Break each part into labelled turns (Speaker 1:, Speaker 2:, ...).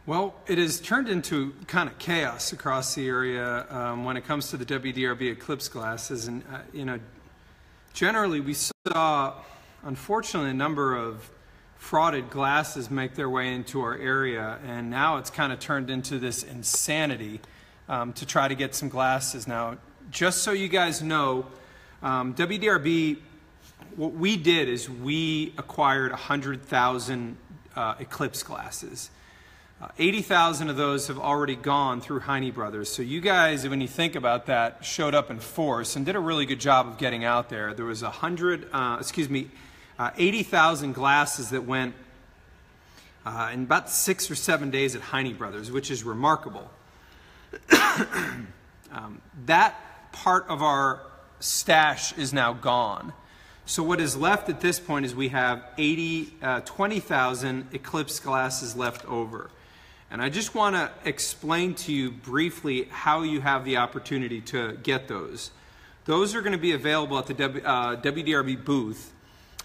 Speaker 1: Well, it has turned into kind of chaos across the area when it comes to the WDRB Eclipse glasses, and generally we saw, unfortunately, a number of frauded glasses make their way into our area, and now it's kind of turned into this insanity to try to get some glasses. Now, just so you guys know, WDRB, what we did is we acquired 100,000 Eclipse glasses. 80,000 of those have already gone through Heine Brothers. So you guys, when you think about that, showed up in force and did a really good job of getting out there. There was 80,000 glasses that went in about 6 or 7 days at Heine Brothers, which is remarkable. That part of our stash is now gone. So what is left at this point is we have 20,000 Eclipse glasses left over. And I just want to explain to you briefly how you have the opportunity to get those. Those are going to be available at the WDRB booth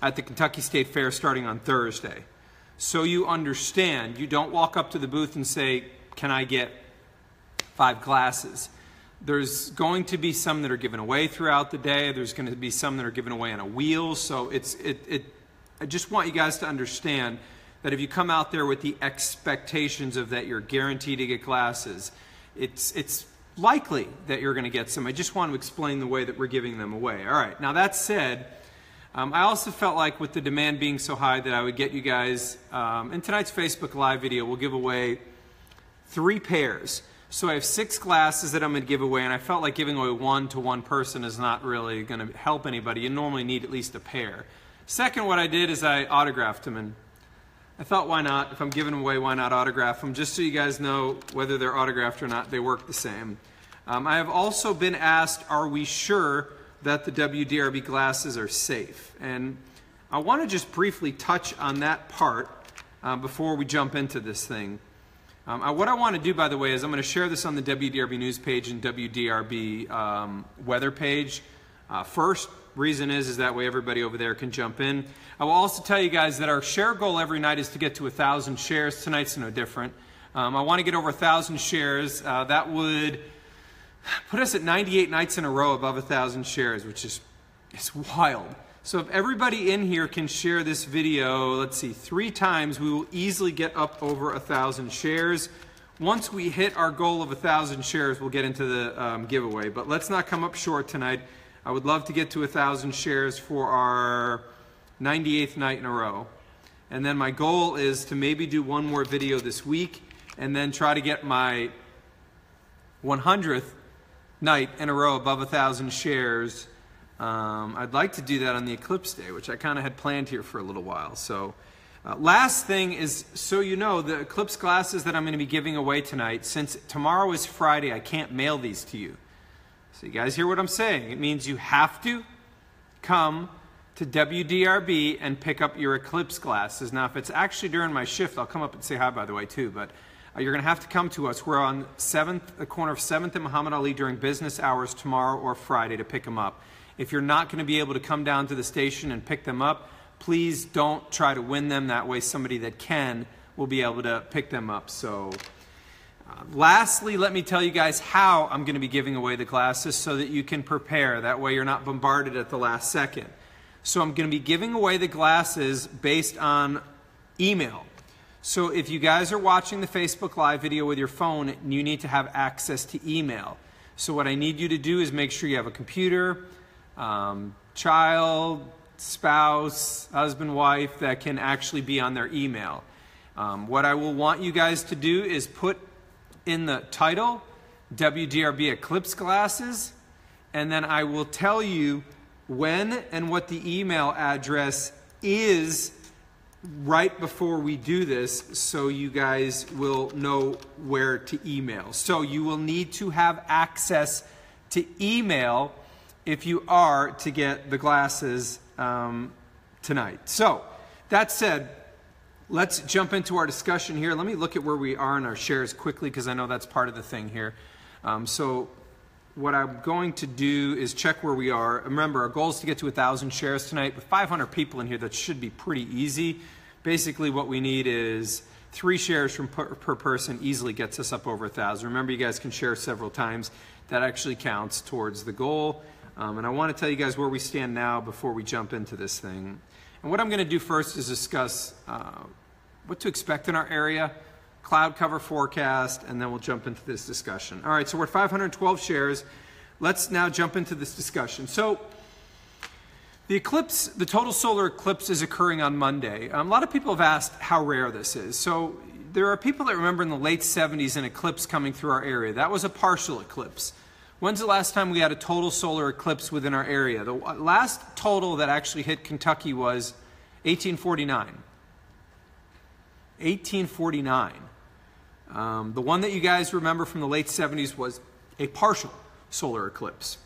Speaker 1: at the Kentucky State Fair starting on Thursday. So you understand, you don't walk up to the booth and say, "Can I get 5 glasses?" There's going to be some that are given away throughout the day. There's going to be some that are given away on a wheel. So I just want you guys to understand that if you come out there with the expectations of that you're guaranteed to get glasses, it's likely that you're going to get some. I just want to explain the way that we're giving them away. All right, now that said, I also felt like with the demand being so high that I would get you guys, in tonight's Facebook Live video, we'll give away 3 pairs. So I have 6 glasses that I'm going to give away, and I felt like giving away 1 to 1 person is not really going to help anybody. You normally need at least a pair. Second, what I did is I autographed them, and I thought, why not? If I'm giving them away, why not autograph them? Just so you guys know whether they're autographed or not, they work the same. I have also been asked, are we sure that the WDRB glasses are safe? And I want to just briefly touch on that part before we jump into this thing. What I want to do, by the way, is I'm going to share this on the WDRB news page and WDRB weather page. First reason is that way everybody over there can jump in. I will also tell you guys that our share goal every night is to get to 1,000 shares. Tonight's no different. I want to get over 1,000 shares. That would put us at 98 nights in a row above 1,000 shares, which is wild. So if everybody in here can share this video, let's see, 3 times, we will easily get up over 1,000 shares. Once we hit our goal of 1,000 shares, we'll get into the giveaway. But let's not come up short tonight. I would love to get to 1,000 shares for our 98th night in a row. And then my goal is to maybe do 1 more video this week and then try to get my 100th night in a row above 1,000 shares. I'd like to do that on the Eclipse Day, which I kind of had planned here for a little while. So last thing is, so you know, the Eclipse glasses that I'm going to be giving away tonight, since tomorrow is Friday, I can't mail these to you. So you guys hear what I'm saying? It means you have to come to WDRB and pick up your Eclipse glasses. Now, if it's actually during my shift, I'll come up and say hi, by the way, too. But you're going to have to come to us. We're on the corner of 7th and Muhammad Ali during business hours tomorrow or Friday to pick them up. If you're not going to be able to come down to the station and pick them up, please don't try to win them. That way somebody that can will be able to pick them up. So lastly, let me tell you guys how I'm going to be giving away the glasses so that you can prepare. That way you're not bombarded at the last second. So I'm going to be giving away the glasses based on email. So if you guys are watching the Facebook Live video with your phone, you need to have access to email. So what I need you to do is make sure you have a computer, child, spouse, husband, wife that can actually be on their email. What I will want you guys to do is put in the title WDRB Eclipse glasses, and then I will tell you when and what the email address is right before we do this, so you guys will know where to email. So you will need to have access to email if you are to get the glasses tonight. So that said, let's jump into our discussion here. Let me look at where we are in our shares quickly, because I know that's part of the thing here. So what I'm going to do is check where we are. Remember, our goal is to get to 1,000 shares tonight. With 500 people in here, that should be pretty easy. Basically, what we need is 3 shares from per person easily gets us up over 1,000. Remember, you guys can share several times. That actually counts towards the goal. And I want to tell you guys where we stand now before we jump into this thing. And what I'm going to do first is discuss what to expect in our area, cloud cover forecast, and then we'll jump into this discussion. All right, so we're at 512 shares. Let's now jump into this discussion. So the eclipse, the total solar eclipse is occurring on Monday. A lot of people have asked how rare this is. So there are people that remember in the late 70s an eclipse coming through our area. That was a partial eclipse. When's the last time we had a total solar eclipse within our area? The last total that actually hit Kentucky was 1849. 1849. The one that you guys remember from the late 70s was a partial solar eclipse.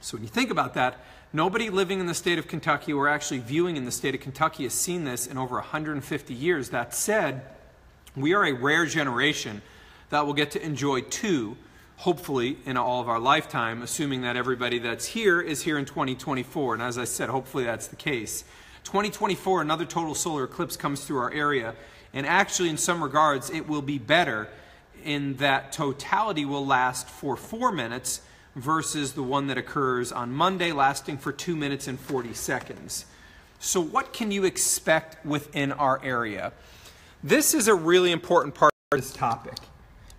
Speaker 1: So when you think about that, nobody living in the state of Kentucky or actually viewing in the state of Kentucky has seen this in over 150 years. That said, we are a rare generation that will get to enjoy 2, hopefully, in all of our lifetime, assuming that everybody that's here is here in 2024. And as I said, hopefully that's the case. 2024, another total solar eclipse comes through our area. And actually, in some regards, it will be better in that totality will last for 4 minutes versus the one that occurs on Monday lasting for 2 minutes and 40 seconds. So what can you expect within our area? This is a really important part of this topic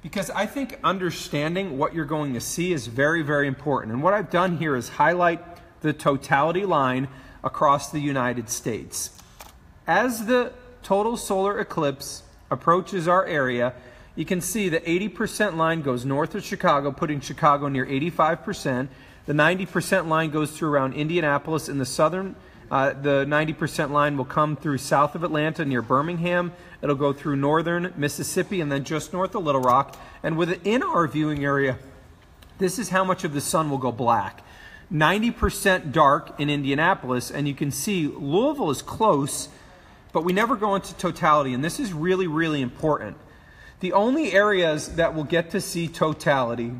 Speaker 1: because I think understanding what you're going to see is very, very important. And what I've done here is highlight the totality line across the United States. As the total solar eclipse approaches our area, you can see the 80% line goes north of Chicago, putting Chicago near 85%. The 90% line goes through around Indianapolis in the southern. The 90% line will come through south of Atlanta near Birmingham. It'll go through northern Mississippi and then just north of Little Rock. And within our viewing area, this is how much of the sun will go black. 90% dark in Indianapolis, and you can see Louisville is close, but we never go into totality, and this is really, really important. The only areas that will get to see totality,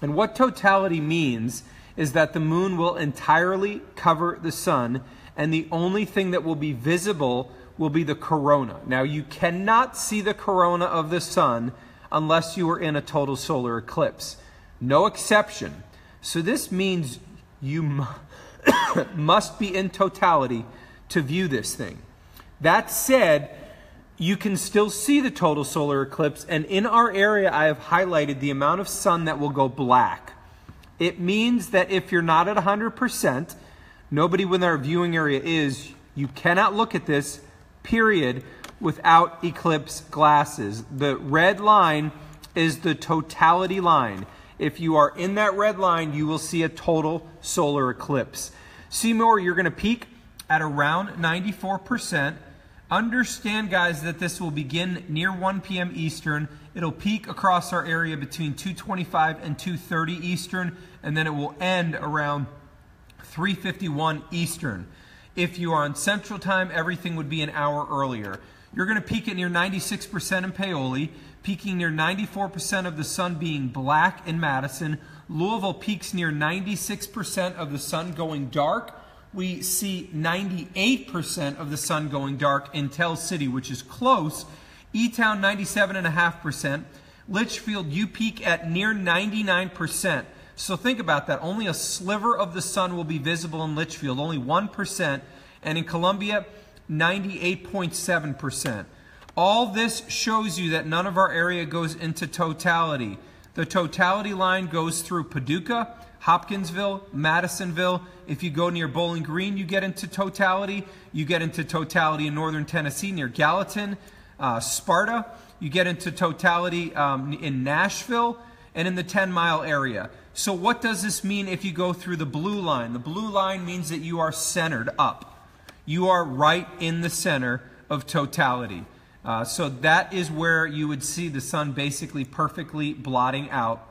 Speaker 1: and what totality means is that the moon will entirely cover the sun, and the only thing that will be visible will be the corona. Now, you cannot see the corona of the sun unless you are in a total solar eclipse. No exception. So this means you must be in totality to view this thing. That said, you can still see the total solar eclipse, and in our area I have highlighted the amount of sun that will go black. It means that if you're not at 100%, nobody within our viewing area is, you cannot look at this, period, without eclipse glasses. The red line is the totality line. If you are in that red line, you will see a total solar eclipse. Seymour, you're going to peak at around 94%. Understand, guys, that this will begin near 1 p.m. Eastern. It'll peak across our area between 2:25 and 2:30 Eastern, and then it will end around 3:51 Eastern. If you are on Central Time, everything would be an hour earlier. You're going to peak at near 96% in Paoli, peaking near 94% of the sun being black in Madison. Louisville peaks near 96% of the sun going dark. We see 98% of the sun going dark in Tell City, which is close. E-Town, 97.5%. Litchfield, you peak at near 99%. So think about that. Only a sliver of the sun will be visible in Litchfield, only 1%. And in Columbia, 98.7%. All this shows you that none of our area goes into totality. The totality line goes through Paducah, Hopkinsville, Madisonville. If you go near Bowling Green, you get into totality. You get into totality in northern Tennessee near Gallatin, Sparta. You get into totality in Nashville and in the 10-mile area. So what does this mean if you go through the blue line? The blue line means that you are centered up. You are right in the center of totality. So that is where you would see the sun basically perfectly blotting out,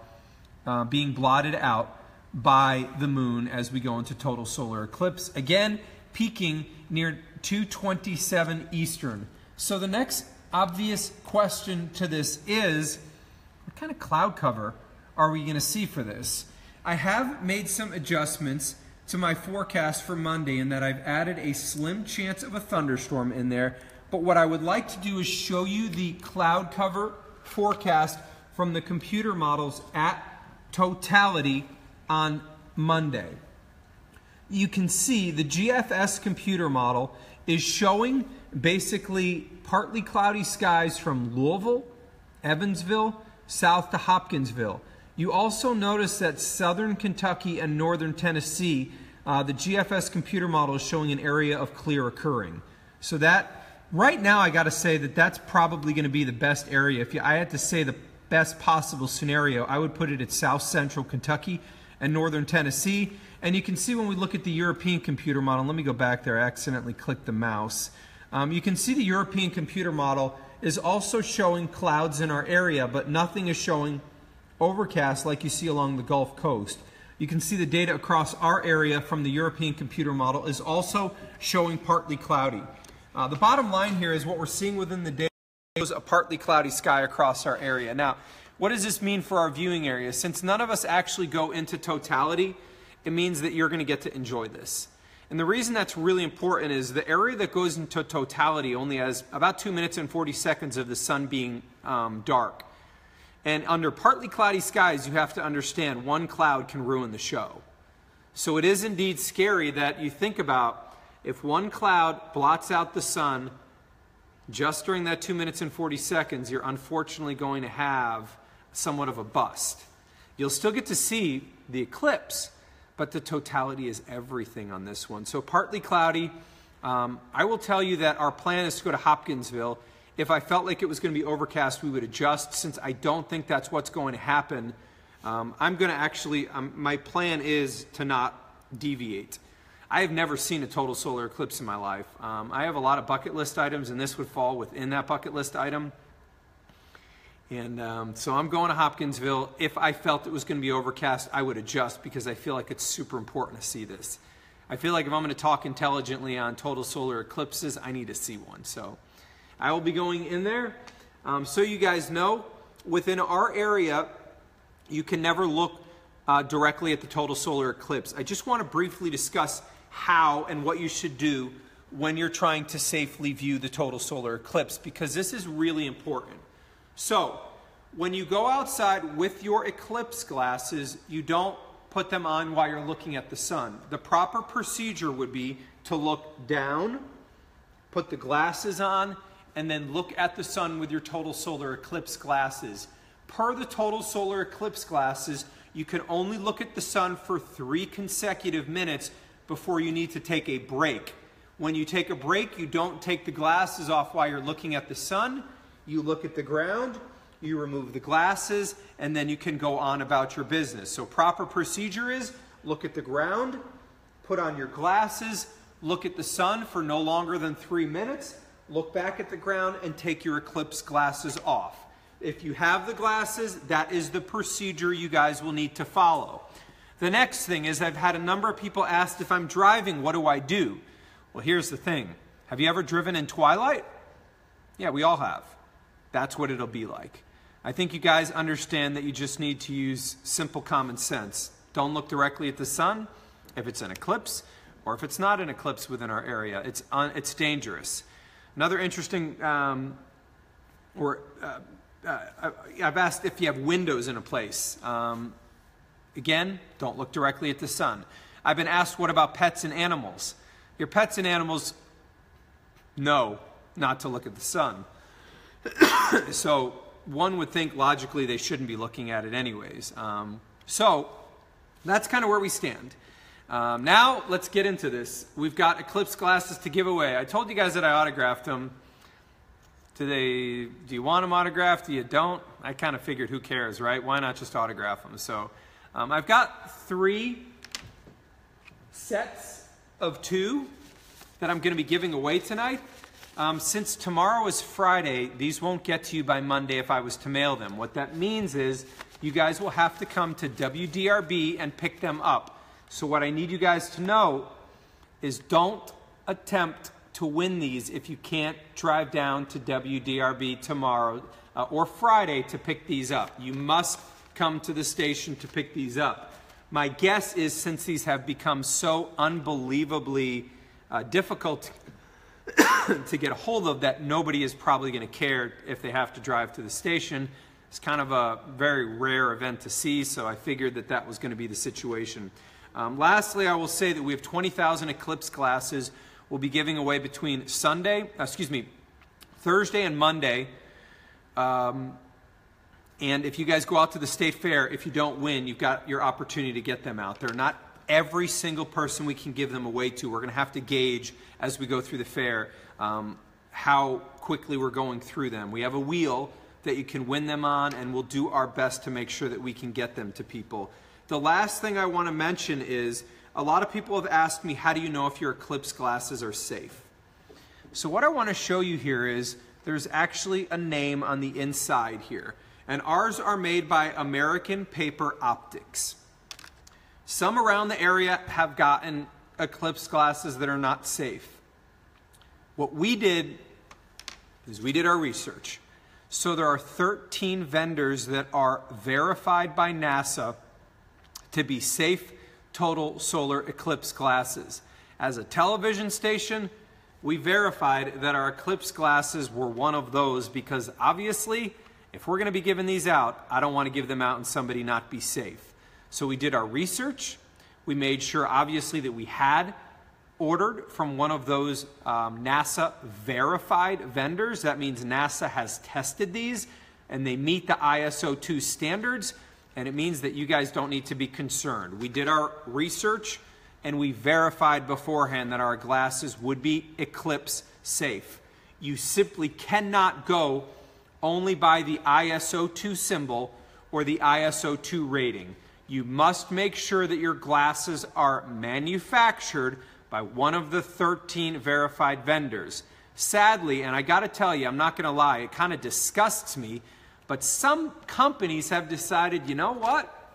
Speaker 1: being blotted out by the moon as we go into total solar eclipse. Again, peaking near 2:27 Eastern. So the next obvious question to this is, what kind of cloud cover are we going to see for this? I have made some adjustments to my forecast for Monday in that I've added a slim chance of a thunderstorm in there, but what I would like to do is show you the cloud cover forecast from the computer models at totality on Monday. You can see the GFS computer model is showing basically partly cloudy skies from Louisville, Evansville, south to Hopkinsville. You also notice that southern Kentucky and northern Tennessee, the GFS computer model is showing an area of clear occurring. So that, right now I got to say that that's probably going to be the best area. If I had to say the best possible scenario, I would put it at south central Kentucky and northern Tennessee. And you can see when we look at the European computer model, let me go back there, I accidentally clicked the mouse. You can see the European computer model is also showing clouds in our area, but nothing is showing overcast like you see along the Gulf Coast. You can see the data across our area from the European computer model is also showing partly cloudy. The bottom line here is what we're seeing within the data shows a partly cloudy sky across our area. Now, what does this mean for our viewing area? Since none of us actually go into totality, it means that you're going to get to enjoy this. And the reason that's really important is the area that goes into totality only has about 2 minutes and 40 seconds of the sun being dark. And under partly cloudy skies, you have to understand one cloud can ruin the show. So it is indeed scary that you think about if one cloud blots out the sun just during that 2 minutes and 40 seconds, you're unfortunately going to have somewhat of a bust. You'll still get to see the eclipse, but the totality is everything on this one. So partly cloudy. I will tell you that our plan is to go to Hopkinsville. If I felt like it was going to be overcast, we would adjust. Since I don't think that's what's going to happen, I'm going to actually, my plan is to not deviate. I have never seen a total solar eclipse in my life. I have a lot of bucket list items, and this would fall within that bucket list item. And so I'm going to Hopkinsville. If I felt it was going to be overcast, I would adjust because I feel like it's super important to see this. I feel like if I'm going to talk intelligently on total solar eclipses, I need to see one. So I will be going in there. So you guys know, within our area, you can never look directly at the total solar eclipse. I just want to briefly discuss how and what you should do when you're trying to safely view the total solar eclipse, because this is really important. So, when you go outside with your eclipse glasses, you don't put them on while you're looking at the sun. The proper procedure would be to look down, put the glasses on, and then look at the sun with your total solar eclipse glasses. Per the total solar eclipse glasses, you can only look at the sun for 3 consecutive minutes before you need to take a break. When you take a break, you don't take the glasses off while you're looking at the sun. You look at the ground, you remove the glasses, and then you can go on about your business. So proper procedure is look at the ground, put on your glasses, look at the sun for no longer than 3 minutes, look back at the ground, and take your eclipse glasses off. If you have the glasses, that is the procedure you guys will need to follow. The next thing is I've had a number of people ask if I'm driving, what do I do? Well, here's the thing. Have you ever driven in twilight? Yeah, we all have. That's what it'll be like. I think you guys understand that you just need to use simple common sense. Don't look directly at the sun if it's an eclipse, or if it's not an eclipse within our area. It's dangerous. Another interesting, I've asked if you have windows in a place. Again, don't look directly at the sun. I've been asked, what about pets and animals? Your pets and animals know not to look at the sun. So one would think logically they shouldn't be looking at it anyways. So that's kind of where we stand. Now let's get into this. We've got eclipse glasses to give away. I told you guys that I autographed them. Do you want them autographed? Do you don't? I kind of figured who cares, right? Why not just autograph them? So I've got 3 sets of 2 that I'm going to be giving away tonight. Since tomorrow is Friday, these won't get to you by Monday if I was to mail them. What that means is you guys will have to come to WDRB and pick them up. So what I need you guys to know is don't attempt to win these if you can't drive down to WDRB tomorrow or Friday to pick these up. You must come to the station to pick these up. My guess is, since these have become so unbelievably difficult to get a hold of that nobody is probably going to care if they have to drive to the station. It's kind of a very rare event to see, so I figured that that was going to be the situation. Lastly, I will say that we have 20,000 ECLIPSE glasses. We'll be giving away between Thursday and Monday. And if you guys go out to the state fair, if you don't win, you've got your opportunity to get them out there. Not every single person we can give them away to. We're going to have to gauge as we go through the fair how quickly we're going through them. We have a wheel that you can win them on, and we'll do our best to make sure that we can get them to people. The last thing I want to mention is a lot of people have asked me, how do you know if your ECLIPSE glasses are safe? So what I want to show you here is there's actually a name on the inside here. And ours are made by American Paper Optics. Some around the area have gotten ECLIPSE glasses that are not safe. What we did is we did our research. So there are 13 vendors that are verified by NASA to be safe total solar eclipse glasses. As a television station, we verified that our ECLIPSE glasses were one of those, because obviously, if we're going to be giving these out, I don't want to give them out and somebody not be safe. So we did our research. We made sure, obviously, that we had ordered from one of those NASA verified vendors. That means NASA has tested these and they meet the ISO 2 standards, and it means that you guys don't need to be concerned. We did our research and we verified beforehand that our glasses would be ECLIPSE safe. You simply cannot go only by the ISO 2 symbol or the ISO 2 rating. You must make sure that your glasses are manufactured by one of the 13 verified vendors. Sadly, and I got to tell you, I'm not going to lie, it kind of disgusts me, but some companies have decided, you know what?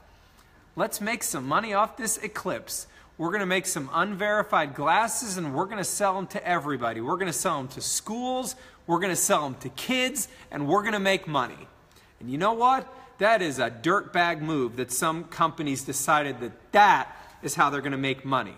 Speaker 1: Let's make some money off this ECLIPSE. We're going to make some unverified glasses and we're going to sell them to everybody. We're going to sell them to schools, we're going to sell them to kids, and we're going to make money. And you know what? That is a dirtbag move that some companies decided that that is how they're going to make money.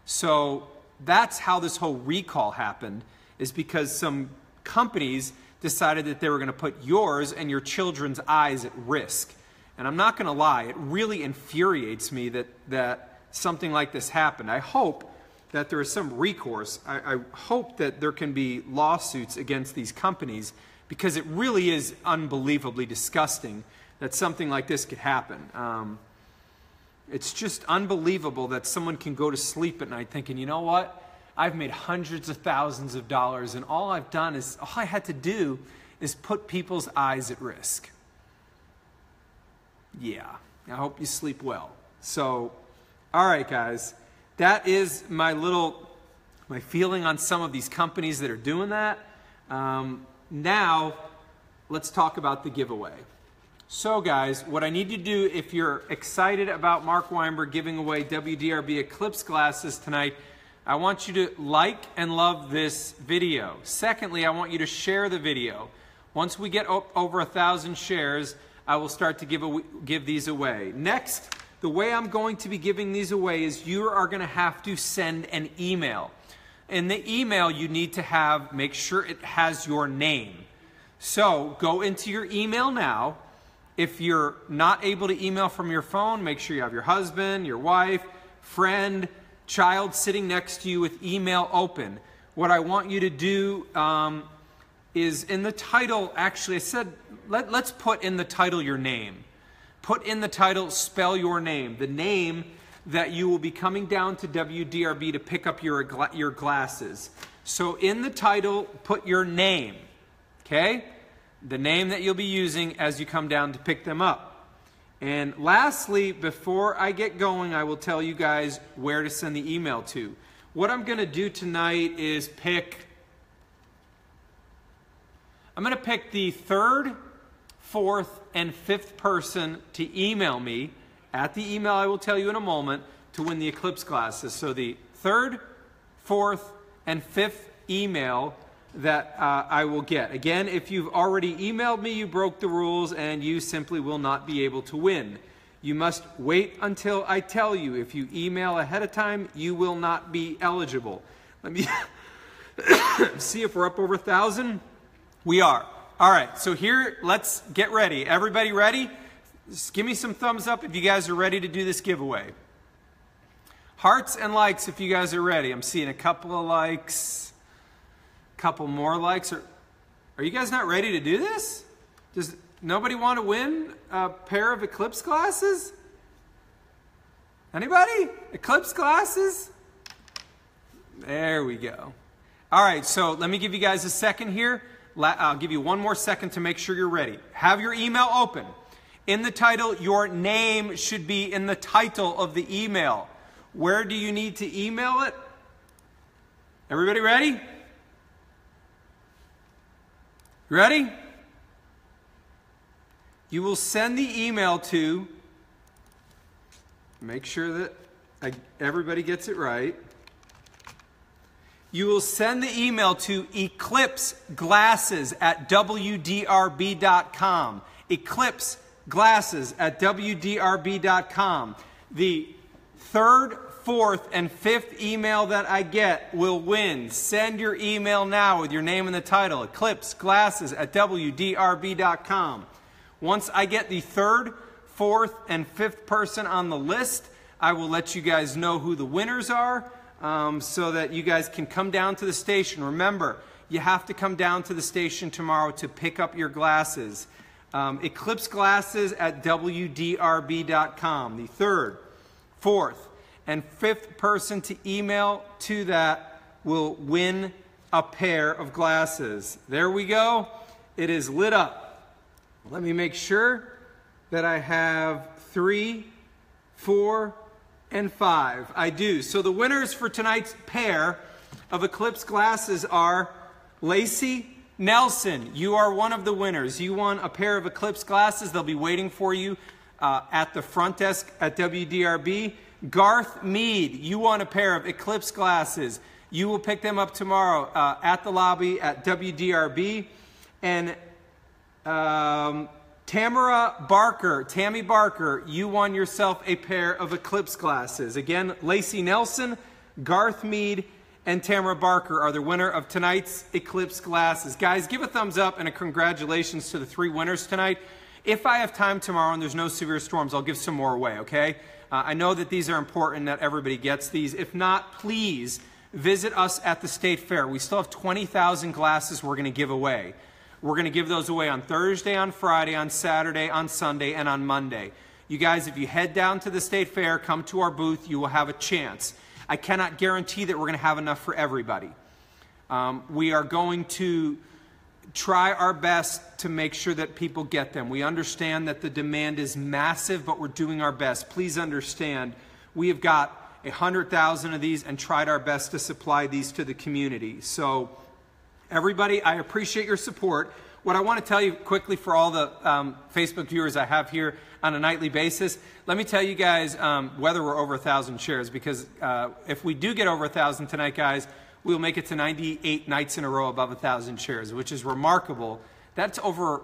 Speaker 1: So that's how this whole recall happened, is because some companies decided that they were going to put yours and your children's eyes at risk. And I'm not going to lie, it really infuriates me that something like this happened. I hope that there is some recourse. I hope that there can be lawsuits against these companies, because it really is unbelievably disgusting that something like this could happen. It's just unbelievable that someone can go to sleep at night thinking, you know what? I've made hundreds of thousands of dollars, and all I had to do is put people's eyes at risk. Yeah, I hope you sleep well. So, all right, guys, that is my feeling on some of these companies that are doing that. Now, let's talk about the giveaway. So, guys, what I need you to do, if you're excited about Marc Weinberg giving away WDRB ECLIPSE glasses tonight, I want you to like and love this video. Secondly, I want you to share the video. Once we get over 1,000 shares, I will start to give these away. Next, the way I'm going to be giving these away is you are going to have to send an email. In the email, you need to make sure it has your name. So go into your email now. If you're not able to email from your phone, make sure you have your husband, your wife, friend, child sitting next to you with email open. What I want you to do is in the title, actually I said, let's put in the title your name. Put in the title, spell your name, the name that you will be coming down to WDRB to pick up your glasses. So in the title, put your name, okay? The name that you'll be using as you come down to pick them up. And lastly, before I get going, I will tell you guys where to send the email to. What I'm going to do tonight is I'm going to pick the 3rd, 4th, and 5th person to email me at the email I will tell you in a moment to win the ECLIPSE glasses. So the 3rd, 4th, and 5th email that I will get. Again, if you've already emailed me, you broke the rules and you simply will not be able to win. You must wait until I tell you. If you email ahead of time, you will not be eligible. Let me See if we're up over 1,000. We are. All right, so here, let's get ready. Everybody ready? Just give me some thumbs up if you guys are ready to do this giveaway. Hearts and likes if you guys are ready. I'm seeing a couple of likes, a couple more likes. Are you guys not ready to do this? Does nobody want to win a pair of Eclipse glasses? Anybody? Eclipse glasses? There we go. All right, so let me give you guys a second here. I'll give you one more second to make sure you're ready. Have your email open. In the title, your name should be in the title of the email. Where do you need to email it? Everybody ready? Ready? You will send the email to, make sure that everybody gets it right. You will send the email to eclipseglasses@wdrb.com. eclipseglasses@wdrb.com. The third, fourth, and fifth email that I get will win. Send your email now with your name and the title. eclipseglasses@wdrb.com. Once I get the third, fourth, and fifth person on the list, I will let you guys know who the winners are. So that you guys can come down to the station. Remember, you have to come down to the station tomorrow to pick up your glasses. eclipseglasses@wdrb.com. The third, fourth, and fifth person to email to that will win a pair of glasses. There we go. It is lit up. Let me make sure that I have 3, 4, and 5. I do. So the winners for tonight's pair of Eclipse glasses are Lacey Nelson. You are one of the winners. You won a pair of Eclipse glasses. They'll be waiting for you at the front desk at WDRB. Garth Mead, you won a pair of Eclipse glasses. You will pick them up tomorrow at the lobby at WDRB. And Tammy Barker, you won yourself a pair of Eclipse glasses. Again, Lacey Nelson, Garth Mead, and Tamara Barker are the winner of tonight's Eclipse glasses. Guys, give a thumbs up and a congratulations to the 3 winners tonight. If I have time tomorrow and there's no severe storms, I'll give some more away, okay? I know that these are important, that everybody gets these. If not, please visit us at the State Fair. We still have 20,000 glasses we're going to give away. We're going to give those away on Thursday, on Friday, on Saturday, on Sunday, and on Monday. You guys, if you head down to the State Fair, come to our booth, you will have a chance. I cannot guarantee that we're going to have enough for everybody. We are going to try our best to make sure that people get them. We understand that the demand is massive, but we're doing our best. Please understand, we have got 100,000 of these and tried our best to supply these to the community. So, everybody, I appreciate your support. What I want to tell you quickly for all the Facebook viewers I have here on a nightly basis, let me tell you guys whether we're over 1,000 shares, because if we do get over 1,000 tonight, guys, we'll make it to 98 nights in a row above 1,000 shares, which is remarkable. That's over,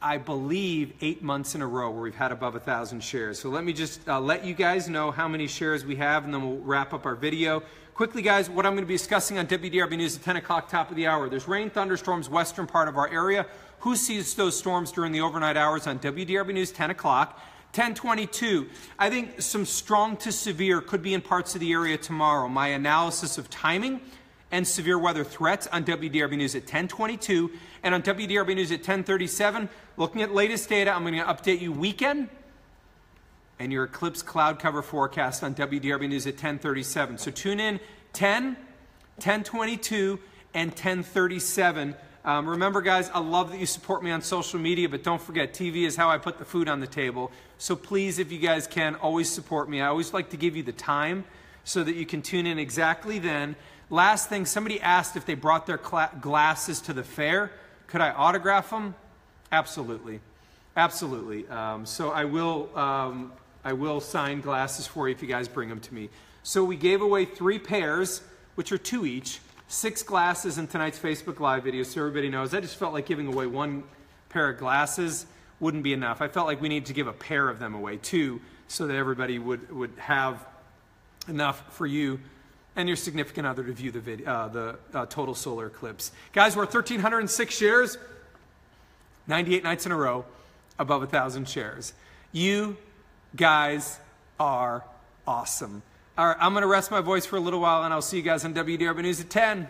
Speaker 1: I believe, 8 months in a row where we've had above 1,000 shares. So let me just let you guys know how many shares we have, and then we'll wrap up our video. Quickly, guys, what I'm going to be discussing on WDRB News at 10 o'clock, top of the hour. There's rain, thunderstorms, western part of our area. Who sees those storms during the overnight hours on WDRB News, 10 o'clock? 10:22. I think some strong to severe could be in parts of the area tomorrow. My analysis of timing and severe weather threats on WDRB News at 10:22. And on WDRB News at 10:37, looking at latest data, I'm going to update you weekend and your eclipse cloud cover forecast on WDRB News at 10:37. So tune in 10, 10:22, and 10:37. Remember, guys, I love that you support me on social media, but don't forget, TV is how I put the food on the table. So please, if you guys can, always support me. I always like to give you the time so that you can tune in exactly then. Last thing, somebody asked if they brought their glasses to the fair. Could I autograph them? Absolutely. Absolutely. So I will sign glasses for you if you guys bring them to me. So we gave away 3 pairs, which are 2 each. 6 glasses in tonight's Facebook Live video, so everybody knows. I just felt like giving away 1 pair of glasses wouldn't be enough. I felt like we needed to give a pair of them away, too, so that everybody would have enough for you and your significant other to view the video, total solar eclipse. Guys, we're 1,306 shares, 98 nights in a row, above 1,000 shares. You guys are awesome. All right, I'm going to rest my voice for a little while, and I'll see you guys on WDRB News at 10.